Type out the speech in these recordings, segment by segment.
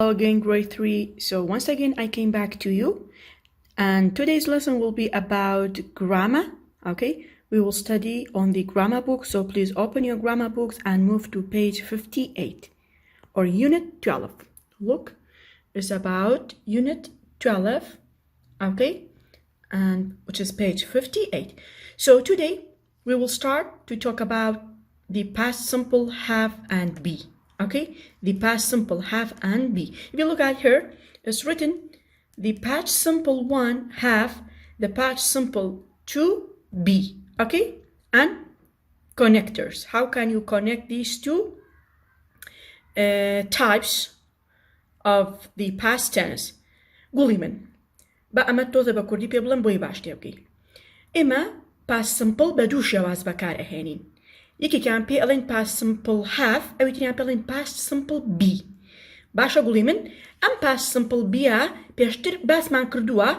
Hello again, grade 3. So once again, I came back to you, and today's lesson will be about grammar. Okay, we will study on the grammar book. So please open your grammar books and move to page 58 or unit 12. Look, it's about unit 12. Okay, and which is page 58. So today we will start to talk about the past simple have and be. Okay, the past simple have and be. If you look at here, it's written the past simple one have, the past simple two be. Okay, and connectors. How can you connect these two types of the past tense? قولي من بقى ما توضي بكردي بيبلن بوي باش تبقي إما past simple بدو شواز بكار أهانين يكي كان بي ألين past simple have أو يتنيا بي ألين past simple be باشا قولي من أم past simple بيا بيشتر باس مان كردوا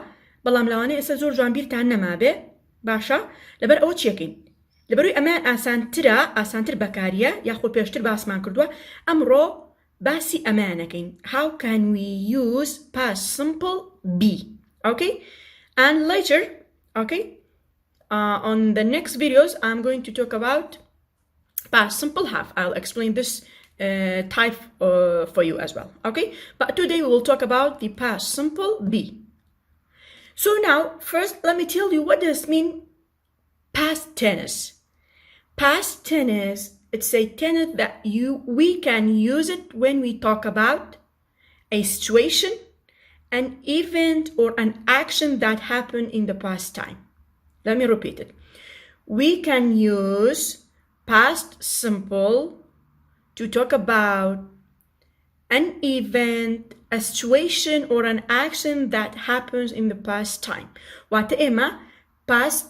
بلام لواني إسا زور جوان بير تان نما بي باشا لبر أو تشيكين لبروي أمان آسانتر بكاريا ياخد بيشتر باس مان كردوا أمرو باسي أمانكين. How can we use past simple be? Okay, and later, okay, on the next videos, I'm going to talk about past simple have. I'll explain this type for you as well. Okay, but today we will talk about the past simple be. So now, first, let me tell you what does mean past tense. Past tense. It's a tense that we can use it when we talk about a situation, an event, or an action that happened in the past time. Let me repeat it. We can use past simple to talk about an event, a situation, or an action that happens in the past time. واتئما past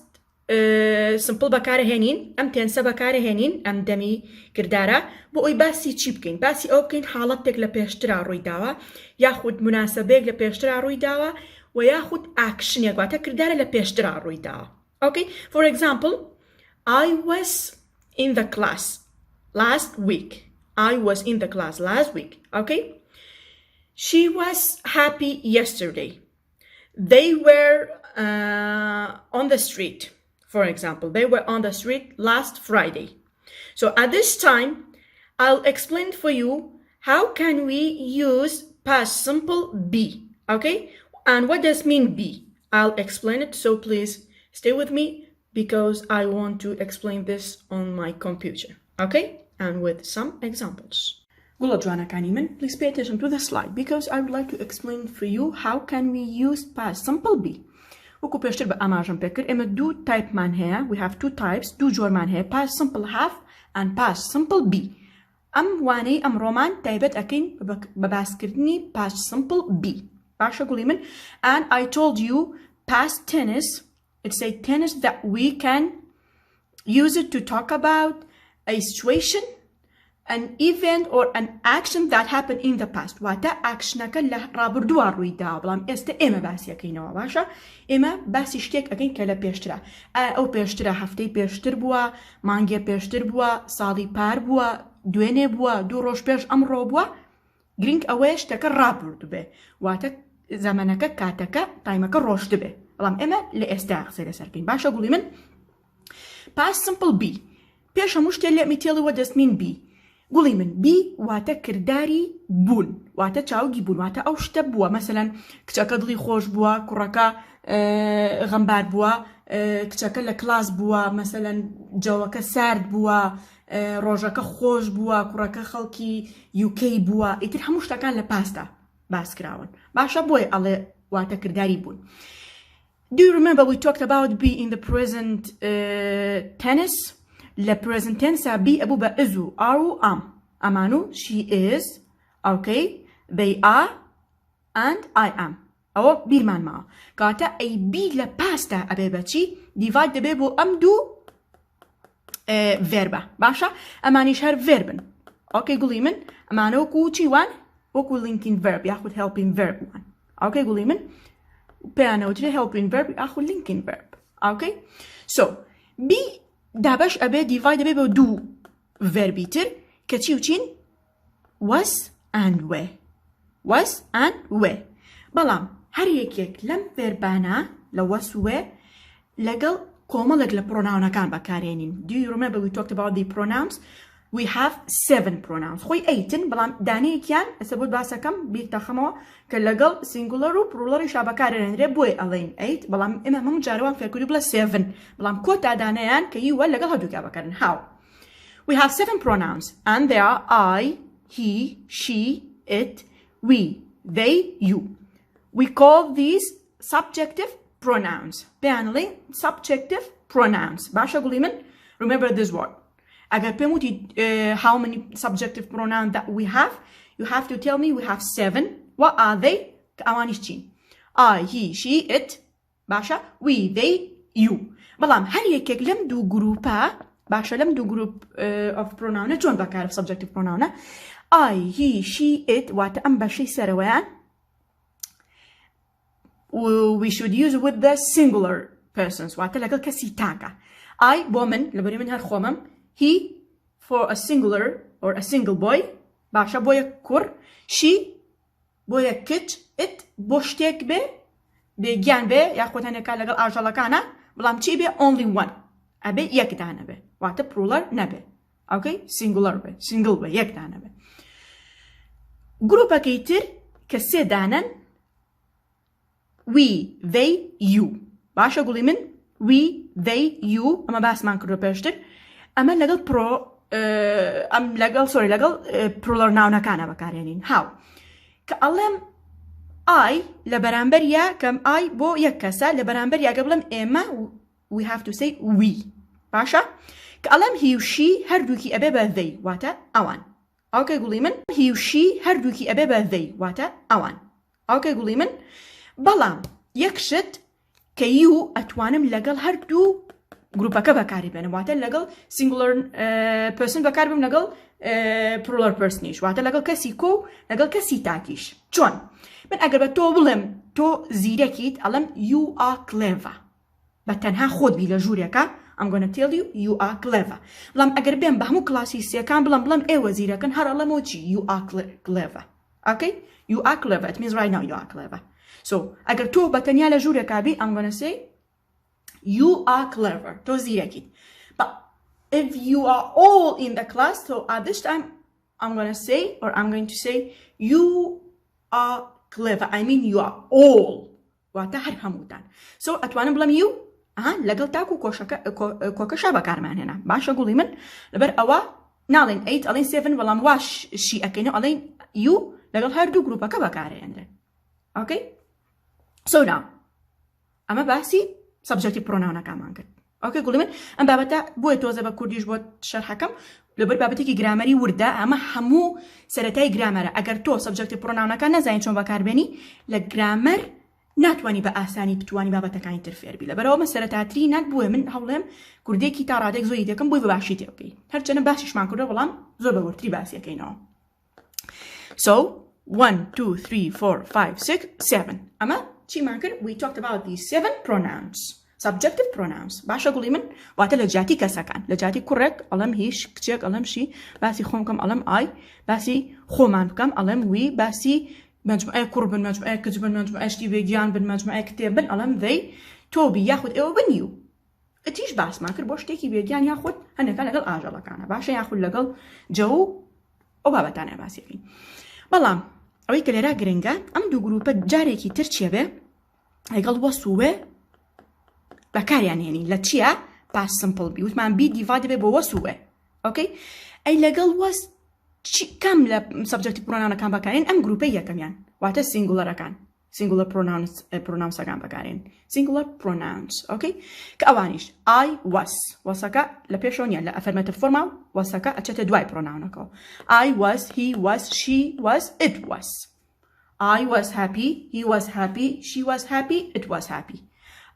simple بكاره هنين ام تنسى بكاره هنين ام دمي كردارة بقوي باسي چی بكين باسي او بكين حالتك لپیشترا روی داوا ياخد مناسبك لپیشترا روی داوا وياخد action يقواتا كردارة لپیشترا روی داوا. Okay, for example, I was in the class last week. I was in the class last week. Okay, she was happy yesterday. They were on the street. For example, they were on the street last Friday. So at this time, I'll explain for you how can we use past simple be, okay? And what does mean be? I'll explain it, so please stay with me because I want to explain this on my computer, okay? And with some examples. Please pay attention to the slide because I would like to explain for you how can we use past simple be. وكو بيشتر بأماجن بكر إما دو type man here. We have two types, دو جور man here, past simple have and past simple be. واني رومان تايبت أكين بباسكرني past simple be. باشا قولي من and I told you past tense, it's a tense that we can use it to talk about a situation, an event, or an action that happened in the past. واتا actionك اللي رابر دوار رويدا بلام است إما باسي أكينوا باشا إما باسي شتيك أكين كلا بيشترا أو بيشترا هفتي بيشتر بوا مانجي بيشتر بوا صالي بار بوا دويني بوا دو روش بيش أمرو بوا جرينك أويش تك رابر دبي واتا زمانك كاتك تايمك روش دبي بلام إما لإستاغ سيري سركين باشا قولي من past simple be بيشا مشتلي let me tell you what does mean be. قولي من بي واتا كرداري بون واتا تشاوجي بون واتا أوشتا بوا مثلا كتاكا دغي خوش بوا كراكا غمبار بوا كتاكا لكلاس بوا مثلا جواكا سارد بوا روجاكا خوش بوا كراكا خلقي يوكي بوا إتر هموشتا كان لباستا باسكراون باشا بوي على واتا كرداري بون. Do you remember we talked about be in the present tense? The present tense be أبو بأزو are am أمانو she is okay they are and I am أو بيرمان معه كاتا أي بي لباستا أبي باتشي divide بيبو أمدو verba باشا أماني شهر verben okay قولي من أمانو كوتشي وان وكو linking verb ياخد helping verb وان okay قولي من بيانو تري helping verb ياخد linking verb okay so be دابش أبي divide أبي بدو verbi تر كتشي وچين was and were was and were بەڵام هەر یەکێک لەم ڤێربانە لە was were لەگەڵ کۆمەڵێک لە پرۆناونەکان بەکارێنین. Do you remember we talked about the pronouns? We have 7 pronouns. خۆی 8 بەڵام دانەیەکیان ئێستا بۆ باسەکەم بیرتەخەمەوە کە لەگەڵ singular و plural بەکارێنرێ بۆی ئەڵێن 8 بەڵام ئێمە هەموو جارەوان فێرکردی بڵێ 7 بەڵام کۆتا دانەیان کە یوە لەگەڵ هەردووکیا بەکارن. How? We have 7 pronouns and they are I, he, she, it, we, they, you. We call these subjective pronouns. Beanli subjective pronouns. Basha Guliman, remember this word. Agar pemuti how many subjective pronouns that we have, you have to tell me we have 7. What are they? Kawanishchin. I, he, she, it. Basha, we, they, you. Balam, har yekek lem du grupa. Basha lem du group of pronoun. John bakar of subjective pronoun. I, he, she, it. What am bashi sarawan? We should use with the singular persons. What like kasitaka. I, woman, labari min har khomam. He, for a singular or a single boy. Basha boy kur. She, boy kit. It, boshtek be. Begyan be. Yakhotane ka lagal arjalakana. Blam chi be only one. Abe yakdana be. What a plural nabe. Okay? Singular be. Single be. Yakdana be. Grupa keitir kasedanan. We, they, you. Basha gulimin. We, they, you. Ama bas man kuru peshtir. Ama legal legal plural noun kana bakarenin. How? Ka'alem I lebaramber ya kam I bo yakasa lebaramber ya qablem emma we have to say we. Basha? Ka'alem he or she herduki abeba they wata awan. Okay gulimin. He or she herduki abeba they wata awan. Okay gulimin. بەڵام یەکشت کە یو ئەتوانم لەگەڵ هەردوو گروپەکە بەکاری بێنم واتە لەگەڵ singular person بەکار بم لەگەڵ plural personیش واتە لەگەڵ کەسی کۆ لەگەڵ کەسی تاکیش چۆن من ئەگەر بە تۆ بڵێم تۆ زیرەکیت ئەڵێم you are clever بە تەنها خۆت بی لە ژوورێکە I'm gonna tell you you are clever بەڵام ئەگەر بێم بە هەموو کلاسی سیەکان بڵێم ئێوە زیرەکەن هەر ئەڵێمەوە چی you are clever okay you are clever it means right now you are clever. So, agar tu batanya la jure kabi, I'm gonna say, you are clever. To zirekit. But if you are all in the class, so at this time, I'm gonna say, or I'm going to say, you are clever. I mean, you are all. Watahar hamutan. So, atwana blam you, lagal taku kokasha bakarman hena. Basha guliman, labar awa, nalin 8, alin 7, walam wash shi akino, alin you, lagal hardu grupa kabakare endre. Okay? So now, أما بحثي subjective pronoun كمان كده. أوكي قولي من أم بابتا بوي توزع بكرديش بوت شرح كم لبر بابتا كي grammary وردا أما همو سرتاي grammar أجر تو subjective pronoun كان نزاين شون بكار بني لgrammar ناتواني بأساني بتواني بابتا كان يترفير بي لبر أوما سرتا تري ناك بوي من هولم كردي كي تارادك زويدي كم بوي بباشيتي أوكي هرجنا باشيش مان كرده ولام زوي بقول تري باسي كينو. So 1, 2, 3, 4, 5, 6, 7. أما we talked about these 7 pronouns, subjective pronouns. Basha guliman, wata lejati kasakan. Lejati correct, alam hish, kchek, alam shi, basi khomkam, alam I, basi khomankam, alam we, basi مجموعة قرب مجموعة كتب مجموعة اشتباهيان بين مجموعة كتاب alam they توبي ياخد ايوه بن you. اتيش باس ما كر باش تيكي بيجان ياخد هنا كان لقل آجلا كان باشا ياخد لقل جو وبابا تاني باسي فين. بلام أوي كليرا جرينجا أم دو جروبات جاريكي ترشيبه هيقال وصوه بكار يعني لاتشيا past simple بيوت ما بي divided بوصوه أوكي أي لقال وص كم لا subjective pronoun كان بكارين أم جروبية كمان وعته singular كان singular pronouns كان بكارين singular pronouns أوكي كأوانيش I was وسكا لبيشون يلا affirmative formal وسكا أشتى دواي pronoun أكو I was he was she was it was I was happy he was happy she was happy it was happy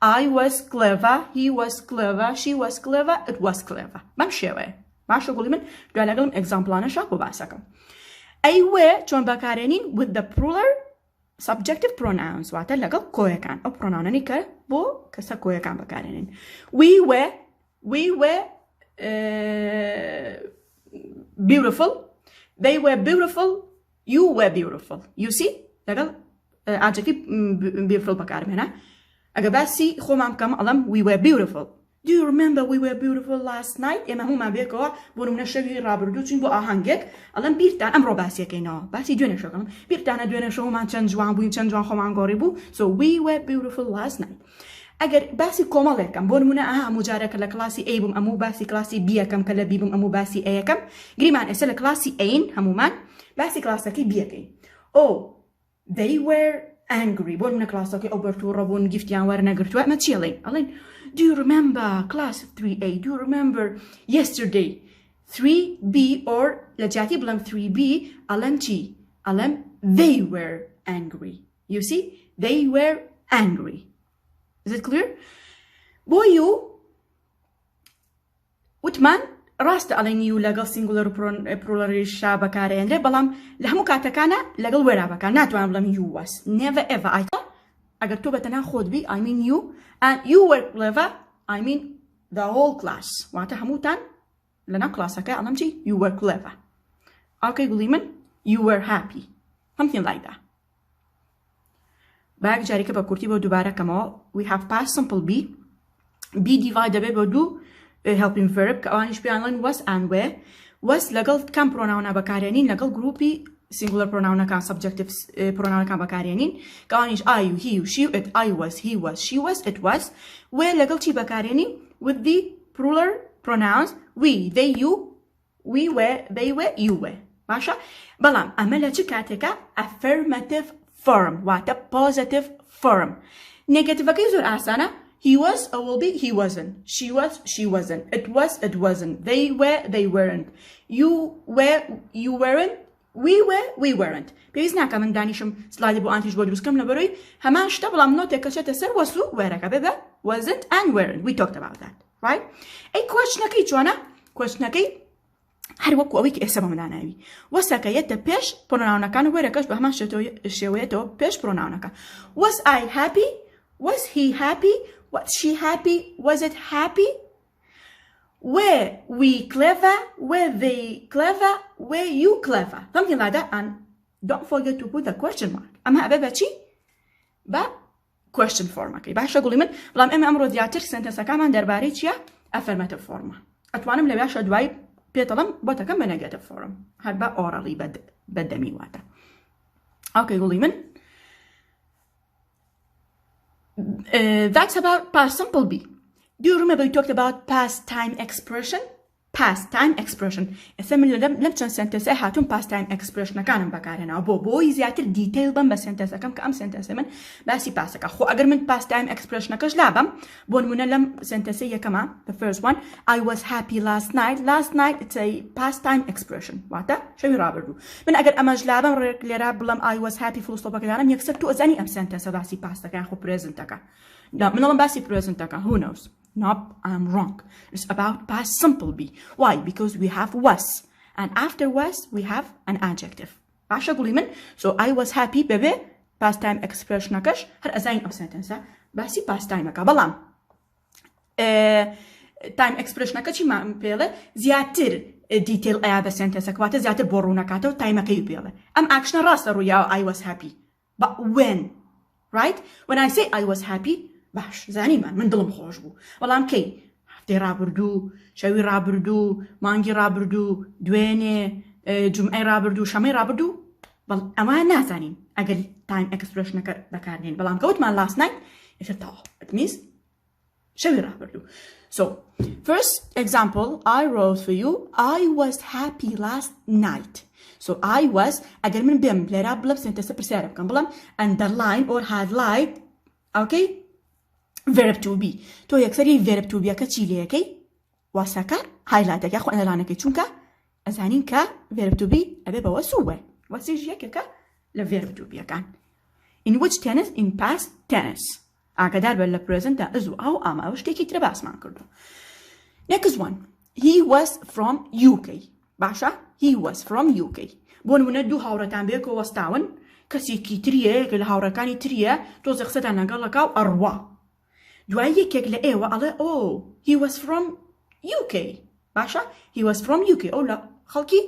I was clever he was clever she was clever it was clever بمشيوه ماشي أقول من دو لقلم example أنا شاكو باسكم أيوة شون بكارينين with the plural subjective pronouns وعتا لقل كوية كان أو pronoun نيكا بو كسا كوية كان بكارينين we were beautiful they were beautiful You were beautiful. You see? لەگەڵ adjective beautiful بەکارمێنە. ئەگە باسی خۆمان بکەم ئەڵەم we were beautiful. Do you remember we were beautiful last night? ئێمە هەمومان بێکەوە بۆ نمونە شەوی ڕابردوو چین بۆ ئاهەنگێک ئەڵەم بیرتان ئەمڕۆ باسیەکەینەوە باسی دوێنێ شەکەم بیرتانە دوێنێ شەومان چەند جوان بووین چەند جوان خۆمان گۆڕی بوو so we were beautiful last night. ئەگەر باسی کۆمەڵێکم بۆ نمونە هەموو جارێکە لە کلاسی A بووم ئەموو باسی کلاسی B یەکەم کە لە B بووم ئەموو باسی A یەکەم گریمان ئێستا لە کلاسی A هەمومان باسی کلاسەکەی B یەکەین. Oh they were angry بۆ نمونە کلاسەکەی ئەو بەرتوو ڕەبوون گیفتیان وەرنەگرتووە ئەمە چی ئەڵێن ئەڵێن do you remember class 3A do you remember yesterday 3B or لە جاتی بڵم 3B ئەڵێم چی ئەڵێم they were angry you see they were angry. Is it clear? بۆ you وتمان ڕاستە ئەڵێن you لەگەڵ singular pluralشا بەکارهێنرێ بەڵام لە هەموو کاتەکانە لەگەڵ وێرا بەکار ناتوانم بڵێم you was never ever ئەگەر تۆ بەتەنها خۆت بی I mean you and you were clever I mean the whole class واتە هەمووتان لەناو کلاسەکە ئەڵێم چی you were clever. Okay گوڵی من you were happy something like that. باک جاریکە بە کورتی بۆ دووبارەکەمەوە we have past simple B divide دەبێ بۆ دوو helping verb کە ئەوانیش پێیانڵێن was and were was لەگەڵ کام پرۆناونە بەکارێنین لەگەڵ گروپی singular pronounەکان subjective pronounەکان بەکارێنین کە ئەوانیش I you he you she it I was he was she was it was were لەگەڵ چی بەکارێنین with the plural pronouns we they you we were they were you were باشە بەڵام ئەمە لە چ کاتێکە affirmative form واتە positive form. نێگەتیڤەکەی زۆر ئاسانە he was or will be he wasn't she was she wasn't it was it wasn't they were they weren't you were you weren't we were we weren't. پێویست ناکە من دانیشم سلایدی بۆ ئانتیش بۆ دروستکەم لەبەرەوەی هەمان شتە بەڵام نۆتێک کەچێتە سەر was و were-ەکە بێبە wasn't and weren't we talked about that right. ئەی کوێشنەکەی چۆنە کوێشنەکەی هەر وەکو ئەوەی کە ئێستا بەمەداناوی وەسەکە یەتە پێش پرۆناونەکان وێرەکەش بە هەمان شێوەیەتەوە پێش پرۆناونەکە was I happy was he happy was she happy was it happy were we clever were they clever were you clever something like that and don't forget to put the question mark ئەمە ئەبێ بە چی بە question formەکەی باشە گوڵی من بەڵام ئێمە ئەمڕۆ دیاتر سنتەنسەکانمان دەربارەی چییە affirmative formە ئەتوانم لەوێشە دوای پێتەڵم بۆتەکەم بە negative form هەر بە orally بەدەمی واتە okay گوڵی من that's about past simple B. Do you remember we talked about past time expression? Past time expression. ئێستا من لەم چەند سنتەنسە هاتووم past time expressionەکانم بەکارهێناوە بۆی زیاتر دیتیل بم بە سنتەنسەکەم کە ئەم سنتەنسە من باسی پاسەکە خۆ ئەگەر من past time expressionەکەش لابم بۆ نمونە لەم سنتەنسە یەکەمە the first one I was happy last night it's a past time expression واتە شەوی ڕابردوو من ئەگەر ئەمەش لابم لێرە بڵم I was happy full stop بەکەدانم یەکسەر تۆ ئەزانی ئەم سنتەنسە باسی پاستەکەیان خۆ پرێزنتەکە منەڵم باسی پرێزنتەکە who knows. Nope, I'm wrong. It's about past simple B. Why? Because we have was. And after was, we have an adjective. Basha guliman. So I was happy, baby. Past time expression nakash. Har azain of sentence. Basi past time akabalam. Time expression nakachi ma pele. Ziatir detail aya the sentence. Akwata ziatir boru nakato time akayu pele. Am action rasa ruya I was happy. But when? Right? When I say I was happy, باش زانیمان من دڵم خۆش بوو بەڵام کەی هەفتەی ڕابردوو شەوی ڕابردوو مانگی ڕابردوو دوێنێ جومعەی ڕابردوو شەمەی ڕابردوو ئەوان نازانین ئەگەر تایم ئەکسپرێشنەکە بەکارنێن بەڵام کەوتمان last night ئێتر تاوە it means شەوی ڕابردوو. So first example I wrote for you I was happy last night. So I was ئەگەر من بێم لێرە بڵم سنتەنسە پرسیارە بکەم بڵم underline or highlight okay verb to be تۆ یەکسەری verb to be-ەکە چی لێیەکەی واسەکە هایلایتەکە خۆ ئەنەلانەکەی چونکە ئەزانین کە verb to be ئەبێ بە وەسووە وەسیش یەکێکە لە verb to be-ەکان in which tense in past tense ئاگادار بە لە present دا ئەز و ئاو ئاما ئەو شتێکی ترە باسمان کردو. next one he was from UK باشە he was from UK بۆ نمونە دوو هاوڕەتان بێکەوە وەستاون کەسێکی تریە کە لە هاوڕەکانی تریە تۆزە قسەتان لەگەڵەکە و ئەڕوا دوای یەکێک لە ئێوە ئەڵێ he was from UK باشە he was from UK ئەو لە خەڵکی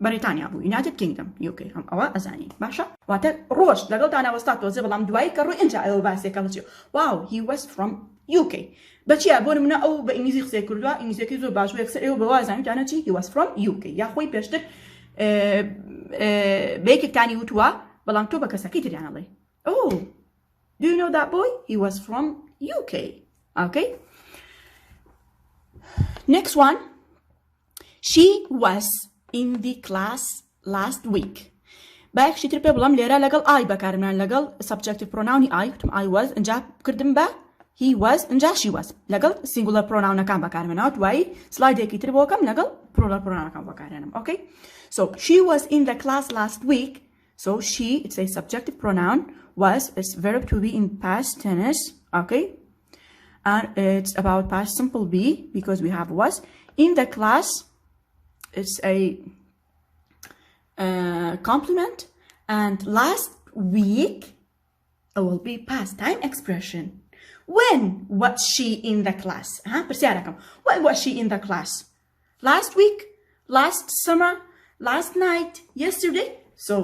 بريطانيا بو United Kingdom UK هم أو أزاني باشا واتر روش لقلت أنا وستات وزي بلام دواي كرو إنجا أو باسي كالتشيو واو he was from UK بچي أبون منا أو بإنجليزي خسي كردوا إنجليزي كيزو باشو يكسر أو بوازن جانا چي he was from UK يا خوي بيشتر بيك تاني وتوا بلام تو بكساكي تريانا لي oh do you know that boy he was from UK okay next one she was in the class last week باك شي تربي بلام ليرا لقل I بكارمنا لقل subjective pronoun I was انجا كردم با he was انجا she was لقل singular pronoun كان بكارمنا دواي slide كي تربو كم لقل plural pronoun كان بكارمنا okay so she was in the class last week so she it's a subjective pronoun was it's verb to be in past tense okay and it's about past simple be because we have was in the class it's a complement and last week it will be past time expression when was she in the class when was she in the class last week last summer last night yesterday so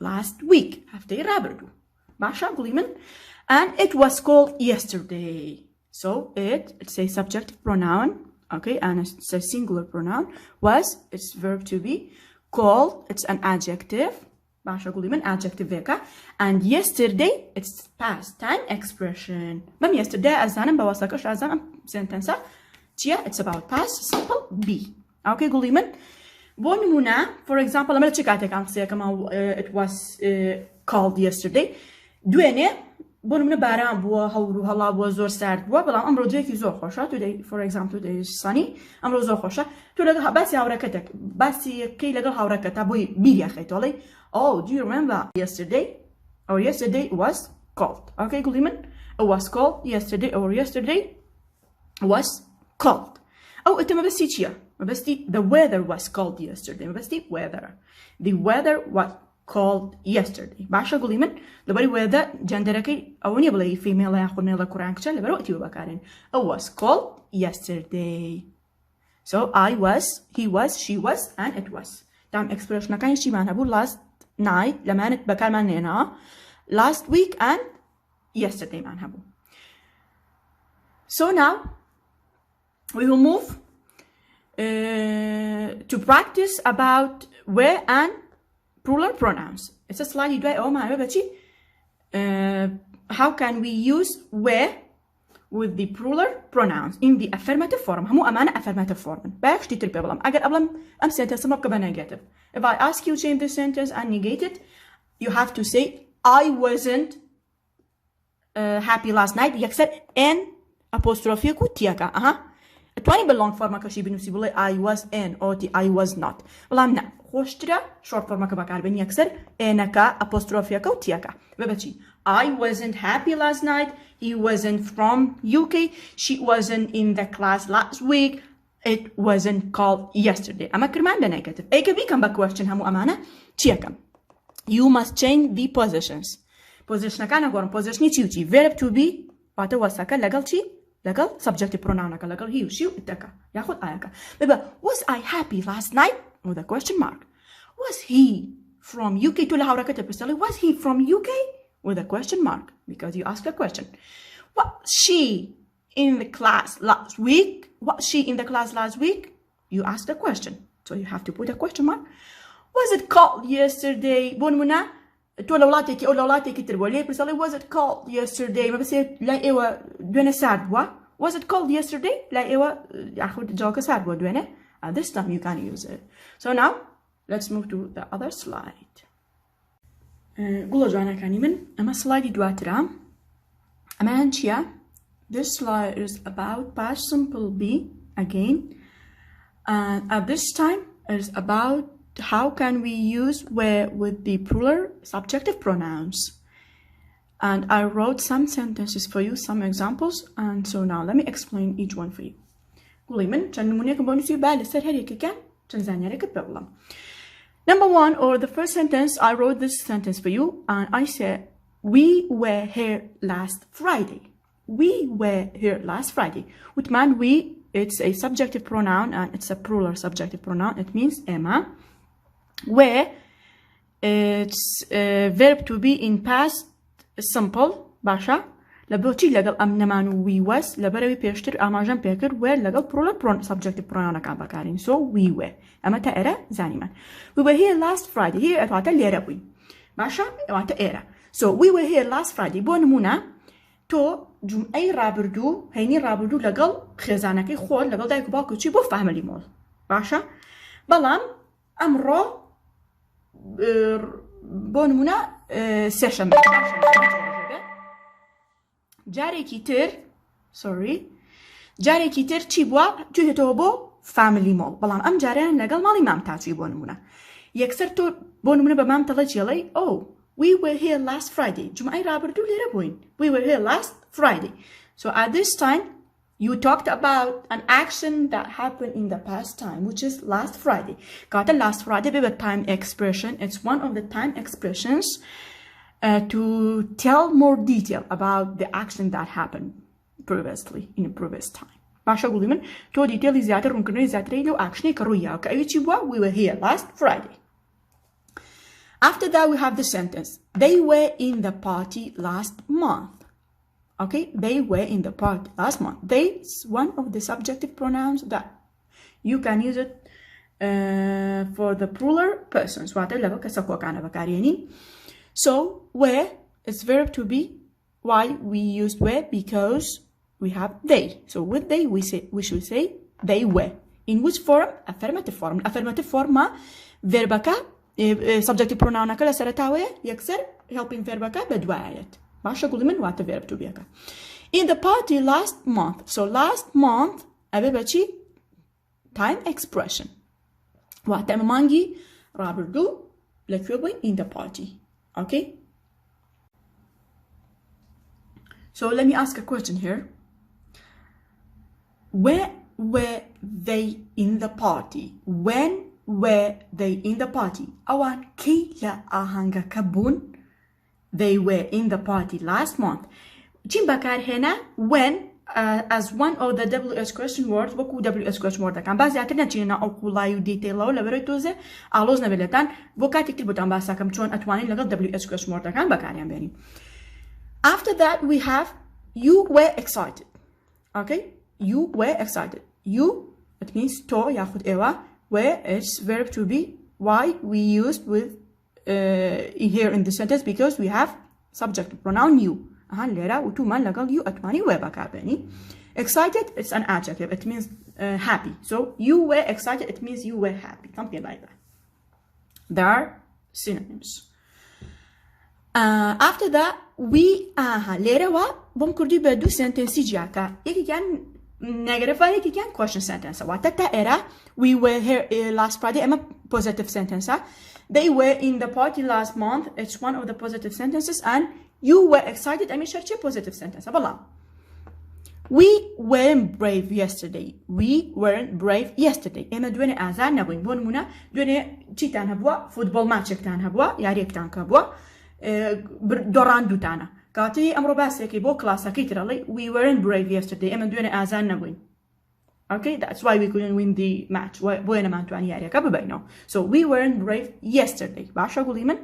last week هفتي رابردو باشا قوليمن and it was called yesterday so it's a subjective pronoun okay and it's a singular pronoun was it's verb to be called it's an adjective باشا قوليمن adjective veka and yesterday it's past time expression مم yesterday أزانم بواسطكش أزانم sentence it's about past simple be okay قوليمن بونمونا for example لما تشيكاتك عن قصية كما it was called yesterday دوينه بونمونا باران بوا هورو هلا بوا زور سرد بوا بلام أمرو دويكي زور خوشا today for example today is sunny أمرو زور خوشا تو لقل بس هاوركتك بس كي لقل هاوركتا بوي بيريا خيتولي oh do you remember yesterday or yesterday was called okay قوليمن it was called yesterday or yesterday was called أو أنت ما بس تيجي ما بس the weather was called yesterday ما بس weather the weather was called yesterday باشا قوليمن لبري weather جندركي أوني بلاي female ياخد ميلا كورانكشة لبرو أتيو بكارين it was called yesterday so I was he was she was and it was تام expression كان شي معناه بو last night لما نت بكار معناه last week and yesterday معناه بو so now we will move to practice about where and plural pronouns. It's a slide you do. Oh my God, how can we use where with the plural pronouns in the affirmative form? همو أمانة affirmative form. باش تتربي بلام. أجر قبلم أم sentence ما بكبر negative. If I ask you change the sentence and negate it, you have to say I wasn't happy last night. يكسر n apostrophe كو تياكا. تواني باللونج فورما كشي بنوسي بقولي I was in or I was not. بلام نا خوشترا short فورما كبكار بني يكسر انكا apostrophe كو تياكا. ببتشي I wasn't happy last night. He wasn't from UK. She wasn't in the class last week. It wasn't called yesterday. أما كرمان بنيجاتيف. أي كبي كم بquestion همو أمانة تياكا. You must change the positions. Position كان أقول position تيجي verb to be واتو وساكا لقل تي لقل subjective pronoun كا لقل he she اتكا ياخد آيكا. بيبقى was I happy last night with a question mark. Was he from UK to لهاورا كتب بسالي was he from UK with a question mark because you asked a question. Was she in the class last week? Was she in the class last week? You asked a question, so you have to put a question mark. Was it called yesterday? بونمونا تو لولاتك أو لولاتك تربولي بسالي was it called yesterday؟ ما بس لا إيوه دوينة سعد بوا. Was it called yesterday؟ لا إيوه أخذ جوك سعد بوا دوينة. At this time you can use it. So now let's move to the other slide. قولوا جوانا كاني من أما slide دواترا أما هنشيا. This slide is about past simple be again, and at this time it is about how can we use where with the plural subjective pronouns. And I wrote some sentences for you, some examples, and so now let me explain each one for you. قولي من كان نمونيكم بونسي بالسر هريك كان تنزانيا ريك بغلام. Number one, or the first sentence, I wrote this sentence for you, and I said, we were here last Friday. We were here last Friday. Which means we, it's a subjective pronoun, and it's a plural subjective pronoun. It means Emma. where it's verb to be in past simple باشا لبوتي لقل أمنمان we was لبروي بيشتر أماجن بيكر where لقل plural subjective pronoun كان بكارين so we were أما تأرى زانيمان we were here last Friday here أتواتا ليرابوي باشا أتواتا إيرا so we were here last Friday بون منا تو جمعي رابردو هيني رابردو لقل خزانكي خول لقل دايكو باكو چي بو فاميلي مول باشا بلام أمرو بون منا سيشن جارێکی تر جارێکی تر چی بووە توێتەوە بۆ فامیلی مۆڵ بەڵام ئەم جاریان لەگەڵ ماڵی مام تاچووی بۆ نمونە یەکسەر تۆ بۆ نمونە بە مام تەڵە جێڵەی we were here last Friday جمعەی ڕابردوو لێرە بووین we were here last Friday so at this time you talked about an action that happened in the past time which is last Friday کاتە last Friday بێ بە time expression it's one of the time expressions to tell more detail about the action that happened previously in a previous time. باشا قولي من تو detail زيادة ممكن زيادة لو action كرويا كأيش يبغى we were here last Friday. After that we have the sentence they were in the party last month. Okay, they were in the party last month. They is one of the subjective pronouns that you can use it for the plural persons. whatever كسكوا كان بكاريني. So where is verb to be. Why we used were? Because we have they. So with they we should say they were. In which form? Affirmative form. Affirmative form verbaka subjective pronoun كلا سرتاوي يكسر helping verbaka بدوايت. باشا قولي من what the verb to be. In the party last month. So last month أبي time expression. وقت مانجي رابردو لكيوبين in the party. Okay, so let me ask a question here. Where were they in the party? When were they in the party? Awan kila ahanga kabun. They were in the party last month. Jimbakar hena when as one of the WH question words وكو WH question word كان بعض زيادة نجينا أو كلايو detail لو لبريتوزه علوز نبلتان وكاتي كتير بتان بس كم شون أتواني لقى WH question word كان بكاريان بيني. After that we have you were excited. Okay, you were excited. You it means to ياخد إيوا where it's verb to be. Why we used with here in the sentence because we have subject pronoun you. ليرا وتومان لقال you أتواني وبكابني. Excited it's an adjective. It means happy. So you were excited. It means you were happy. Something like that. There are synonyms. After that we ليرا وبنكردي بدو sentence جاكا. يكي كان negative يكي كان question sentence. واتتا إيرا we were here last Friday. أما positive sentence. They were in the party last month. It's one of the positive sentences and you were excited. I mean, share positive sentence. We weren't brave yesterday. We weren't brave yesterday. إما دويني أزان نبوين بون منا دويني تيتان هبوا فوتبول ماتش كتان هبوا ياريك تان كبوا دوران دوتانا كاتي أمرو باسيكي بو كلاسا كيترالي we weren't brave yesterday. إما دويني أزان نبوين. Okay, that's why we couldn't win the match. بوينا ما انتواني ياريك ببينو. So we weren't brave yesterday. باشا قولي من.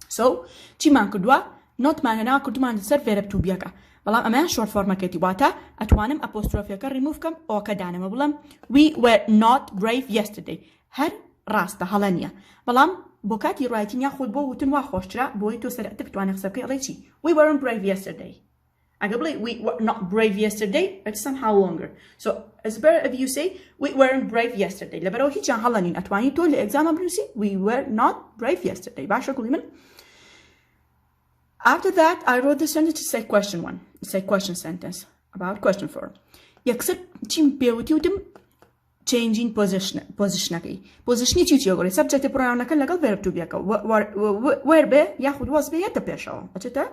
So چی مان کردوا نوت مان هنا کردمان سر verb to بیاکا بلام اما short form کتی واتا اتوانم apostrophe کا remove کم او کدانم بلام we were not brave yesterday هر راسته هلانيا بلام بوكاتي writing يا خود بو وتن واخوشترا بوي تو سر تبتوان حسابك على شيء we weren't brave yesterday Agably, we were not brave yesterday, it's somehow longer. So it's better if you say we weren't brave yesterday. لبرو هي جان هلانين اتواني تو لإكزام بنوسي we were not brave yesterday. باشا كلمن. After that, I wrote the sentence to say question one. It's a question sentence about question form. يكسر تيم بيوتي وتم changing position أكي. Position تيجي يقولي subject pronoun نكال لقال verb to be أكو. Where be ياخد was be يتبيشوا. أشتا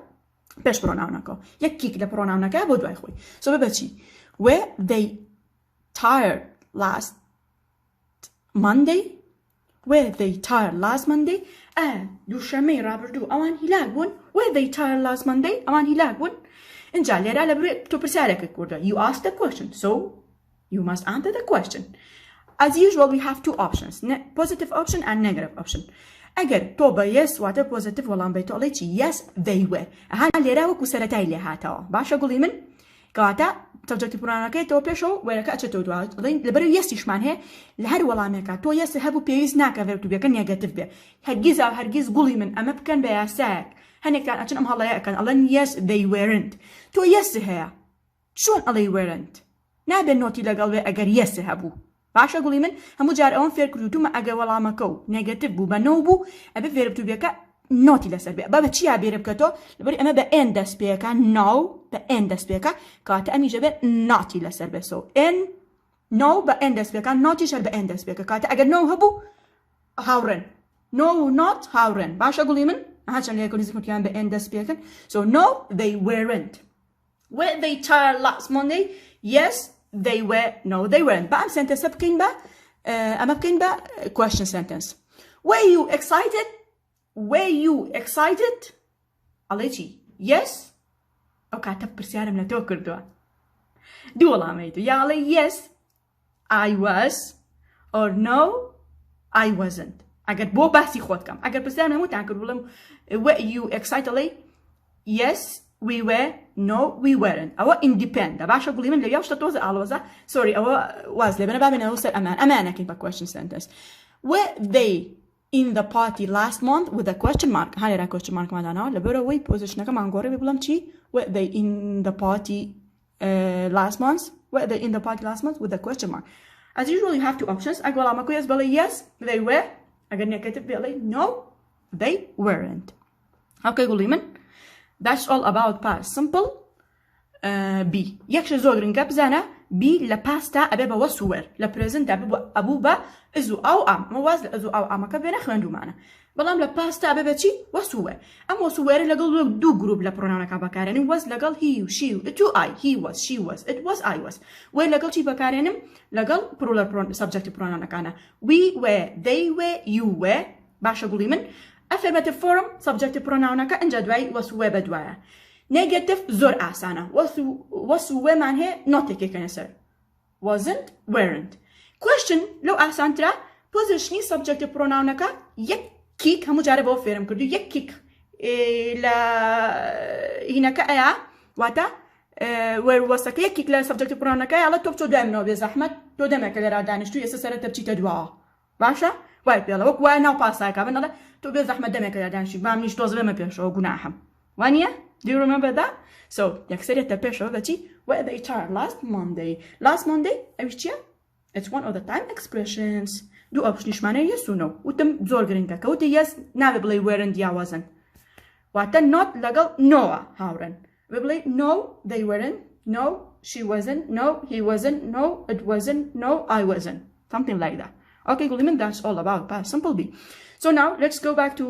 بيش pronoun نكو. يكيك ده pronoun نكا بدو أخوي. So ببتشي were they tired last Monday? Were they tired last Monday? دوشمي رابردو أوان هلاقون. Were they tired last Monday? أوان هلاقون. إن جالي رأى لبرو تو برسالك الكوردا. You asked the question, so you must answer the question. as usual we have two options, positive option and negative option. اگر تو با yes واتر positive وەڵام بیت ئەڵێ چی yes they were ئەها لێرە وەکو سەرەتای لێ هاتەوە باشە گوڵی من کەواتە subject pronounەکەی تۆ پێشەوە وێرەکە ئەچێتەوە دوای لەبەر یەسیشمان هەیە لە هەر وەڵامێکە تۆ یەس هەبوو پێویست ناکە ڤێربێکە نێگەتیڤ بێ هەرگیز گوڵی من ئەمە بکەن بە یاسایەک هەنێکتان ئەچن ئەم هەڵەیە ئەکەن ئەڵێن yes they weren't تۆ yes هەیە چۆن ئەڵێ weren't نابێت نۆتی لەگەڵ وێ ئەگەر yes هەبوو باشە گوڵی من هەموو جار ئەوەم فێر کردوتومە ئەگەر وەڵامەکە و نێگەتیڤ بوو بە نۆ بوو ئەبێ فێربتوبیەکە نۆتی لەسەر بێ بە چیا بێرە بکەتەوە لەبەر ئەمە بە n دەست پێەکە no بە n دەست پێەکە کاتە ئەمیژە بێت ناتی لەسەر بێ سۆ n no بە n دەست پێەکە ناتیشەر بە n دەست پێەکە کاتە ئەگەر no هەبوو هاوڕێن no not هاوڕێن باشە گوڵی من هاچەند لە یەکۆلیزی کوتیان بە n دەست پێەکەن so no they weren't were they tired last Monday yes they were no they weren't بە ئەم سنتەنسە بکەین بە ئەمە بکەین بە question sentence were you excited were you excited ئەڵێ چی yes ئەو کاتە پرسیارم لە تۆ کردووە دوو وەڵامەی یا ئەڵێ yes I was or no I wasn't ئەگەر بۆ باسی خۆت کەم ئەگەر پرسیارم هەمووتان کرد بڵێم were you excited ئەڵێ yes we were no we weren't ئەوە independent باشە گوڵی من لەویا شتە تۆزە ئاڵۆزە sorry ئەوە واز لێ بنە بابێنەوە سەر ئەمانەکەین بە question sentence were they in the party last month with a question mark ها لێرا question mark مادانەوە لەبەرەوەی پۆزیشنەکەمان گۆڕێ بڵم چی were they in the party last month were they in the party last month with a question mark as usual you have two options ئەگەر وەڵامەکە yes بڵێ yes they were ئەگەر نێگەتیڤ بڵێ no they weren't okay گوڵی من that's all about past simple B یەکشە زۆر گرنگە بزانە B لە پاستا ئەبێ بە was were لە present ئەبوو بە is و ئاو ئام مەواز لە is و ئاو ئامەکە بێنە خوێندومانە بەڵام لە پاستا ئەبێ بە چی was were ئەم was were لەگەڵ دوو گروپ لە پرۆناونەکە بەکارێنم was لەگەڵ he و she و it و I he was she was it was I was were لەگەڵ چی بەکارێنم لەگەڵ plural subject پرۆناونەکانە we were they were you were باشە گوڵی من affirmative form subject پرۆناونەکە ئەنجا دوای was were بەدوایە negative زۆر ئاسانە was were مان هەیە نۆتێکێکەنە سەر wasn't weren't question لەو ئاسانترە پۆزیشنی subject پرۆناونەکە یەک کیک هەموو جارە بەوە فێرم کردو یەک کیک لە هینەکە ئەیە واتە وەروەسەکە یەک کیک لە subject پرۆناونەکە یاڵە تۆ بچۆ دوایمنەوە بێ زەحمەت تۆ دەمێکە لێرا دانیشتووی ئێستا سەرەتە بچیتە دواوە باشە وای پێڵە وەک وایە ناو پاسایەکە بنەڵێ تۆ بێ زەحمەت دەمێکە لێرا دانیشتی بام نیش تۆز بێمە پێشەوە گوناحم وانیە do you remember that so یەکسەرێتە پێشەوە بەچی were they tired last Monday ئەویش چییە it's one of the time expressions دوو ئۆپشنیشمانەیە yes و no وتم زۆر گرنگە کەوتە yes نابێ بڵێ weren't یا wasn't واتە not لەگەڵ noە هاوڕێن بێ بڵێ no they weren't no she wasn't no he wasn't no it wasn't no I wasn't something like that okay Guliman that's all about past simple B so now let's go back to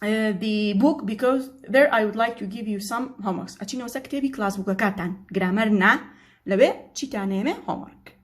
the book because there I would like to give you some homeworks أتشينو سكتبي class book كاتان grammar نا لبي تشيتانيمه homework